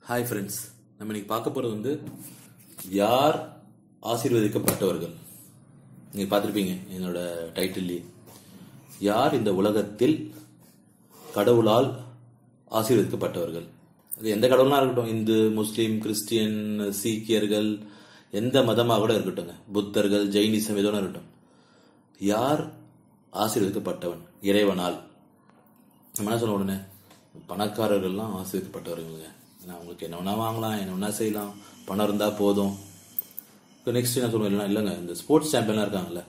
Hi friends, நம்ம இன்னைக்கு பார்க்க போகிறது யார் ஆசீர்வதிக்கப்பட்டவர்கள். நீங்கள் பார்த்துருப்பீங்க என்னோட டைட்டில்லே, யார் இந்த உலகத்தில் கடவுளால் ஆசீர்வதிக்கப்பட்டவர்கள். அது எந்த கடவுளாக இருக்கட்டும், இந்து, முஸ்லீம், கிறிஸ்டியன், சீக்கியர்கள், எந்த மதமாக கூட இருக்கட்டும், புத்தர்கள், ஜெயினிசம், எதுவும் இருக்கட்டும், யார் ஆசீர்வதிக்கப்பட்டவன்? இறைவனால். நம்ம என்ன சொல்ல உடனே பணக்காரர்கள்லாம் ஆசீர்வதிக்கப்பட்டவர்களுங்க, அவங்களுக்கு என்ன வேணா வாங்கலாம், என்ன வேணா செய்யலாம், பணம் இருந்தால் போதும். இப்போ நெக்ஸ்ட் என்ன சொல்லுவோம், இல்லைங்க இந்த ஸ்போர்ட்ஸ் சாம்பியன்லாம் இருக்காங்கல்ல,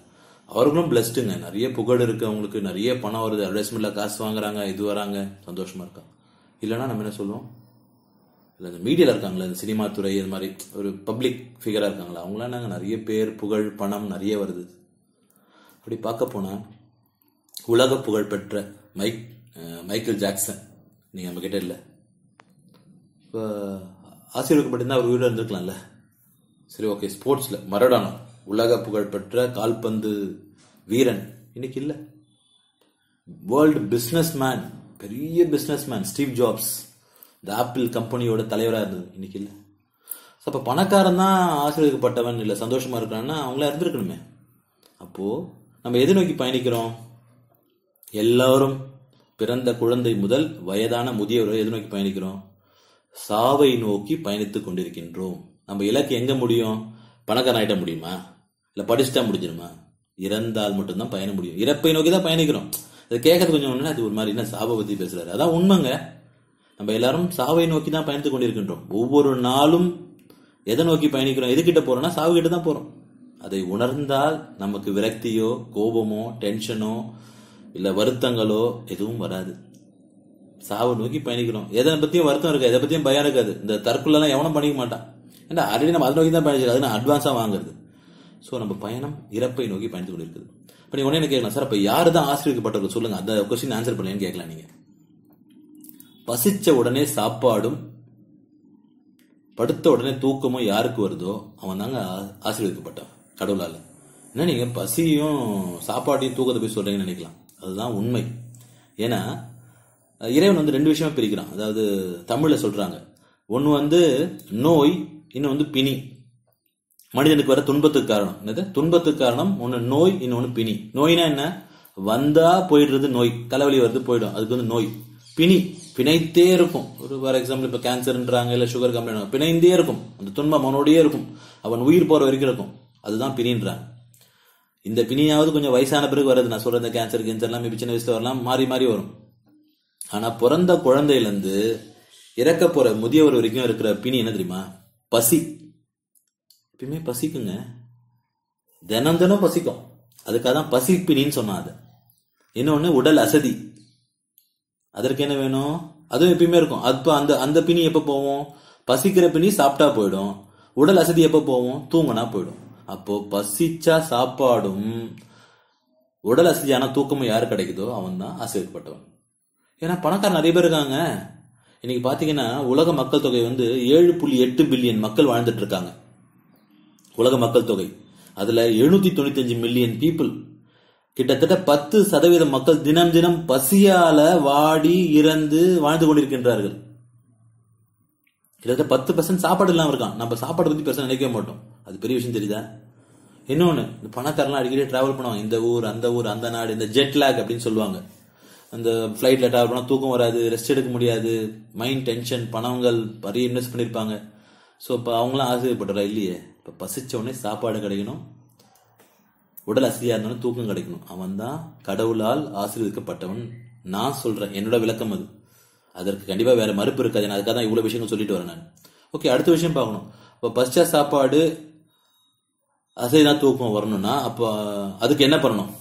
அவர்களும் பிளஸ்டுங்க, நிறைய புகழ் இருக்கு, அவங்களுக்கு நிறைய பணம் வருது, அட்வர்டைஸ்மெண்ட்ல காசு வாங்குறாங்க, இது வராங்க, சந்தோஷமா இருக்காங்க. இல்லைன்னா நம்ம என்ன சொல்லுவோம், இல்லை இந்த மீடியாவில் இருக்காங்களா, இந்த சினிமா துறை, இது மாதிரி ஒரு பப்ளிக் ஃபிகராக இருக்காங்களா, அவங்களாம் நாங்கள் நிறைய பேர், புகழ், பணம் நிறைய வருது. அப்படி பார்க்க போனால் உலக புகழ் பெற்ற மைக்கேல் ஜாக்சன் நீங்கள் நம்ம கிட்ட இல்லை, இப்போ ஆசீர்வதிக்கப்பட்டிருந்தா அவர் வீடு இருந்திருக்கலாம்ல. சரி, ஓகே. ஸ்போர்ட்ஸில் மரடானோ, உலக புகழ் பெற்ற கால்பந்து வீரன், இன்னைக்கு இல்லை. வேர்ல்டு பிஸ்னஸ் மேன், பெரிய பிஸ்னஸ் மேன் ஸ்டீவ் ஜாப்ஸ், இந்த ஆப்பிள் கம்பெனியோட தலைவராக இருந்தது, இன்னைக்கு இல்லை. ஸோ அப்போ பணக்காரன் தான் ஆசீர்வதிக்கப்பட்டவன் இல்லை, சந்தோஷமா இருக்கிறான்னா அவங்களா இருந்திருக்கணுமே. அப்போ நம்ம எது நோக்கி பயணிக்கிறோம்? எல்லாரும் பிறந்த குழந்தை முதல் வயதான முதியவரை எது நோக்கி பயணிக்கிறோம்? சாவை நோக்கி பயணித்துக் கொண்டிருக்கின்றோம். நம்ம இலக்கு எங்க முடியும்? பணக்காரன் ஆயிட்ட முடியுமா? இல்ல படிச்சுட்டா முடிஞ்சிருமா? இறந்தால் மட்டும்தான் பயணம் முடியும். இறப்பை நோக்கி தான் பயணிக்கிறோம். அதை கேட்கறது கொஞ்சம் அது ஒரு மாதிரி என்ன சாவை பத்தி பேசுறாரு, அதான் உண்மைங்க. நம்ம எல்லாரும் சாவை நோக்கி தான் பயணித்துக் கொண்டிருக்கின்றோம். ஒவ்வொரு நாளும் எதை நோக்கி பயணிக்கிறோம்? எதுக்கிட்ட போறோம்னா சாவு கிட்ட தான் போறோம். அதை உணர்ந்தால் நமக்கு விரக்தியோ, கோபமோ, டென்ஷனோ, இல்ல வருத்தங்களோ எதுவும் வராது. சாவை நோக்கி பயணிக்கிறோம். எதை பத்தியும் வருத்தம் இருக்காது, எதை பத்தியும் பயம் இருக்காது. இந்த தற்கொலை எவனும் பண்ணிக்க மாட்டான். ஏன்னா ஆல்ரெடி நம்ம அதை நோக்கி தான் பயணிச்சிருக்கோம், அது நான் அட்வான்ஸா வாங்குறது. ஸோ நம்ம பயணம் இறப்பை நோக்கி பயணித்து கொண்டு இருக்குது. இப்போ நீங்க உடனே என்ன கேட்கலாம், சார் அப்ப யாரு தான் ஆசீர்வதிக்கப்பட்டவர்கள் சொல்லுங்க, அந்த கொஸ்டின் ஆன்சர் பண்ணலன்னு கேட்கலாம். நீங்க பசிச்ச உடனே சாப்பாடும் படுத்த உடனே தூக்கமும் யாருக்கு வருதோ அவன் தாங்க ஆசீர்வதிக்கப்பட்டவன் கடவுளால. என்ன நீங்க பசியும் சாப்பாட்டையும் தூக்கத்தை போய் சொல்றீங்கன்னு நினைக்கலாம், அதுதான் உண்மை. ஏன்னா இறைவன் ரெண்டு விஷயமா பிரிக்கிறான். அதாவது தமிழ்ல சொல்றாங்க, ஒன்னு நோய், இன்னொன்னு பிணி. மனிதனுக்கு வர துன்பத்துக்கு காரணம் என்னது? துன்பத்துக்கு காரணம் ஒன்னு நோய், இன்னொன்னு பிணி. நோய்னா என்ன? வந்தா போயிடுறது நோய், தலைவலி வருது போயிடும், அதுக்கு நோய். பிணி பிணைத்தே இருக்கும். ஒரு ஃபார் எக்ஸாம்பிள் இப்ப கேன்சர்ன்றாங்க, இல்ல சுகர் கம்ப்ளைண்ட், பிணைந்தே இருக்கும். அந்த துன்பம் அவனோடயே இருக்கும், அவன் உயிர் போற வரைக்கும் இருக்கும். அதுதான் பிணின்றாங்க. இந்த பிணியாவது கொஞ்சம் வயசான பிறகு வருது. நான் சொல்ற இந்த கேன்சர் எல்லாம் சின்ன வயசுல வரலாம், மாறி மாறி வரும். ஆனா பிறந்த குழந்தையில இருந்து இறக்க போற முதியவர் வரைக்கும் இருக்கிற பிணி என்ன தெரியுமா? பசி. எப்பயுமே பசிக்குங்க, தினம் தினம் பசிக்கும். அதுக்காக தான் பசி பிணின்னு சொன்னாங்க. இன்னொன்னு உடல் அசதி, அதற்கு என்ன வேணும்? அதுவும் எப்பயுமே இருக்கும். அப்ப அந்த பிணி எப்ப போவோம்? பசிக்கிற பிணி சாப்பிட்டா போயிடும். உடல் அசதி எப்ப போவோம்? தூங்கினா போயிடும். அப்போ பசிச்சா சாப்பாடும் உடல் அசதியான தூக்கமும் யாரு கிடைக்குதோ அவன் தான் ஆசீர்வதிக்கப்பட்டவன். ஏன்னா பணக்காரர் நிறைய பேர் இருக்காங்க. இன்னைக்கு பாத்தீங்கன்னா உலக மக்கள் தொகை 7.8 பில்லியன் மக்கள் வாழ்ந்துட்டு இருக்காங்க. உலக மக்கள் தொகை அதுல 795 மில்லியன் பீப்புள், கிட்டத்தட்ட 10% மக்கள் தினம் தினம் பசியால வாடி இறந்து வாழ்ந்து கொண்டிருக்கின்றார்கள். கிட்டத்தட்ட 10% சாப்பாடு இல்லாம இருக்கான். நம்ம சாப்பாடு பத்தி பெருசா நினைக்கவே மாட்டோம், அது பெரிய விஷயம் தெரியுதா? இன்னொன்னு, இந்த பணக்காரலாம் அடிக்கடி டிராவல் பண்ணுவாங்க, இந்த ஊர் அந்த ஊர் அந்த நாடு, இந்த ஜெட் லேக் அப்படின்னு சொல்லுவாங்க. அந்த பிளைட்ல டிராவல் பண்ணா தூக்கம் வராது, ரெஸ்ட் எடுக்க முடியாது, மைண்ட் டென்ஷன், பணங்கள் நிறைய இன்வெஸ்ட் பண்ணிருப்பாங்க. ஸோ இப்போ அவங்களாம் ஆசீர்வதிக்கப்பட்டா இல்லையே. இப்போ பசிச்ச உடனே சாப்பாடு கிடைக்கணும், உடல் அசதியா இருந்தாலும் தூக்கம் கிடைக்கணும், அவன் தான் கடவுளால் ஆசீர்வதிக்கப்பட்டவன். நான் சொல்றேன், என்னோட விளக்கம் அது. அதற்கு கண்டிப்பா வேற மறுப்பு இருக்காது. நான் அதுக்காக தான் இவ்வளவு விஷயங்கள் சொல்லிட்டு வரேன் நான். ஓகே, அடுத்த விஷயம் பார்க்கணும். இப்போ பசிச்சா சாப்பாடு, அசைதான் தூக்கம் வரணும்னா அப்போ அதுக்கு என்ன பண்ணணும்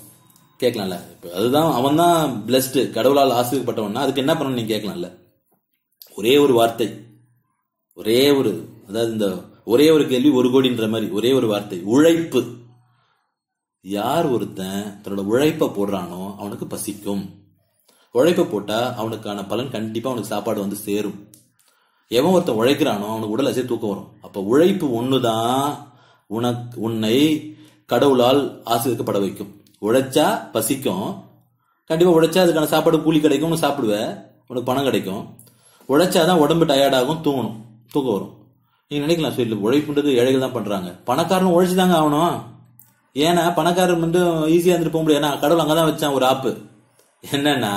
கேட்கலாம்ல. இப்போ அதுதான் அவன் தான் பிளஸ்டு, கடவுளால் ஆசீர்வதிக்கப்பட்டவன்னா அதுக்கு என்ன பண்ணணும் நீங்க கேட்கலாம்ல. ஒரே ஒரு வார்த்தை, அதாவது இந்த ஒரே ஒரு கேள்வி ஒரு கோடின்ற மாதிரி ஒரே ஒரு வார்த்தை, உழைப்பு. யார் ஒருத்தன் தன்னோட உழைப்ப போடுறானோ அவனுக்கு பசிக்கும். உழைப்ப போட்டா அவனுக்கான பலன் கண்டிப்பா அவனுக்கு சாப்பாடு சேரும். எவன் ஒருத்தன் உழைக்கிறானோ அவனுக்கு உடல் அசை தூக்கம் வரும். அப்ப உழைப்பு ஒண்ணுதான் உன்னை கடவுளால் ஆசீர்வதிக்கப்பட வைக்கும். உழைச்சா பசிக்கும், கண்டிப்பா உழைச்சா அதுக்கான சாப்பாடு கூலி கிடைக்கும், சாப்பிடுவ, உனக்கு பணம் கிடைக்கும். உழைச்சாதான் உடம்பு டயர்ட் ஆகும், தூங்கணும். தூக்கம் வரும். நீங்க நினைக்கலாம், சரி உழைப்புன்றது ஏழைகள் தான் பண்றாங்க, பணக்காரன் உழைச்சுதாங்க ஆகணும். ஏன்னா பணக்காரன் வந்து ஈஸியா இருந்துட்டு போக முடியாது. ஏன்னா கடவுள் அங்கதான் வச்சான் ஒரு ஆப்பு. என்னன்னா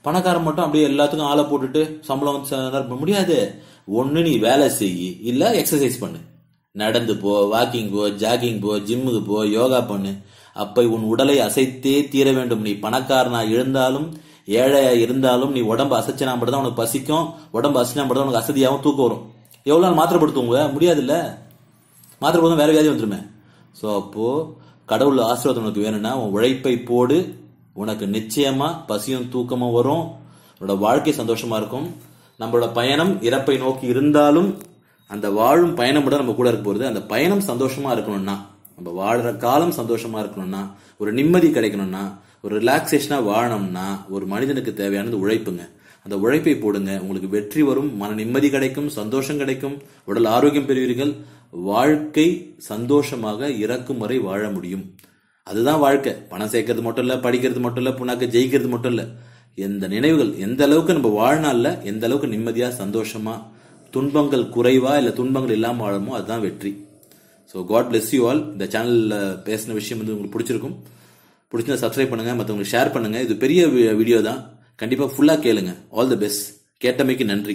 பணக்காரன் மட்டும் அப்படியே எல்லாத்துக்கும் ஆளை போட்டுட்டு சம்பளம் வந்து முடியாது. ஒண்ணு நீ வேலை செய், இல்ல எக்ஸசைஸ் பண்ணு, நடந்து போ, வாக்கிங் போ, ஜாகிங் போ, ஜிம்முக்கு போ, யோகா பண்ணு. அப்ப உன் உடலை அசைத்தே தீர வேண்டும். நீ பணக்காரனா இருந்தாலும் ஏழையா இருந்தாலும் நீ உடம்பு அசைச்சனா மட்டும் தான் உனக்கு பசிக்கும், உடம்பு அசைச்சனா மட்டும் தான் உனக்கு அசதியாகவும் தூக்கம் வரும். எவ்வளவு நாள் மாத்திரப்படுத்துவங்க முடியாது இல்ல, மாத்திரப்படுத்தும் வேற வியாதி வந்துருமே. ஸோ அப்போ கடவுள் ஆசீர்வாதம் உனக்கு வேணும்னா உன் உழைப்பை போடு, உனக்கு நிச்சயமா பசியும் தூக்கமும் வரும், உன்னோட வாழ்க்கை சந்தோஷமா இருக்கும். நம்மளோட பயணம் இறப்பை நோக்கி இருந்தாலும் அந்த வாழும் பயணம் கூட நம்ம கூட இருக்க போறது. அந்த பயணம் சந்தோஷமா இருக்கணும்னா, நம்ம வாழ்ற காலம் சந்தோஷமா இருக்கணும்னா, ஒரு நிம்மதி கிடைக்கணும்னா, ஒரு ரிலாக்ஸேஷனா வாழணும்னா ஒரு மனிதனுக்கு தேவையானது உழைப்புங்க. அந்த உழைப்பை போடுங்க, உங்களுக்கு வெற்றி வரும், மன நிம்மதி கிடைக்கும், சந்தோஷம் கிடைக்கும், உடல் ஆரோக்கியம் பெறுவீர்கள், வாழ்க்கை சந்தோஷமாக இறக்கும் வரை வாழ முடியும். அதுதான் வாழ்க்கை. பணம் சேர்க்கறது மட்டும் இல்ல, படிக்கிறது மட்டும் இல்ல, புண்ணாக்க ஜெயிக்கிறது மட்டும் இல்ல. எந்த நினைவுகள் எந்த அளவுக்கு நம்ம வாழ்நாள்ல எந்த அளவுக்கு நிம்மதியா சந்தோஷமா, துன்பங்கள் குறைவா இல்ல துன்பங்கள் இல்லாம வாழமோ அதுதான் வெற்றி. So God bless you all. இந்த சேனல்ல பேசின விஷயம் வந்து உங்களுக்கு பிடிச்சிருக்கும். பிடிச்சிருந்தா சப்ஸ்கிரைப் பண்ணுங்க, மற்றவங்களுக்கு ஷேர் பண்ணுங்க. இது பெரிய வீடியோ தான், கண்டிப்பா ஃபுல்லா கேளுங்க. All the best. கேட்டமைக்கு நன்றி.